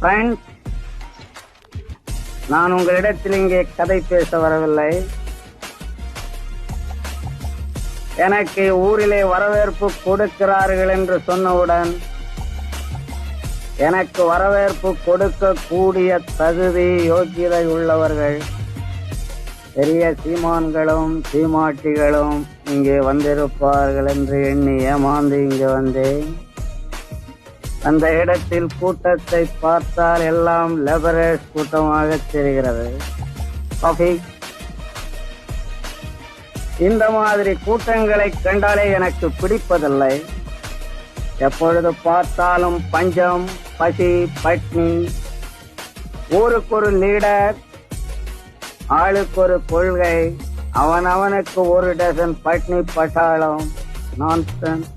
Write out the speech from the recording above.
Friends, நான் உங்களிடத்தில் இங்கே கதை பேச வரவில்லை. எனக்கு ஊரிலே வரவேற்பு கொடுக்கிறார்கள் என்று சொன்னவுடன் எனக்கு வரவேற்பு கொடுக்கக்கூடிய தகுதி யோக்கியதை உள்ளவர்கள் பெரிய சீமான்களும் சீமாட்டிகளும் இங்கே வந்திருப்பார்கள் என்று எண்ணி ஏமாந்து இங்கே வந்தேன். அந்த இடத்தில் கூட்டத்தை பார்த்தால் எல்லாம் லெபரேஸ் கூட்டமாக தெரிகிறது. காஃபி, இந்த மாதிரி கூட்டங்களை கண்டாலே எனக்கு பிடிப்பதில்லை. எப்பொழுது பார்த்தாலும் பஞ்சம், பசி, பட்னி, ஊருக்கு ஒரு லீடர், ஆளுக்கு ஒரு கொள்கை, அவனுக்கு ஒரு டசன் பட்னி பட்டாளம். நான்சென்ஸ்.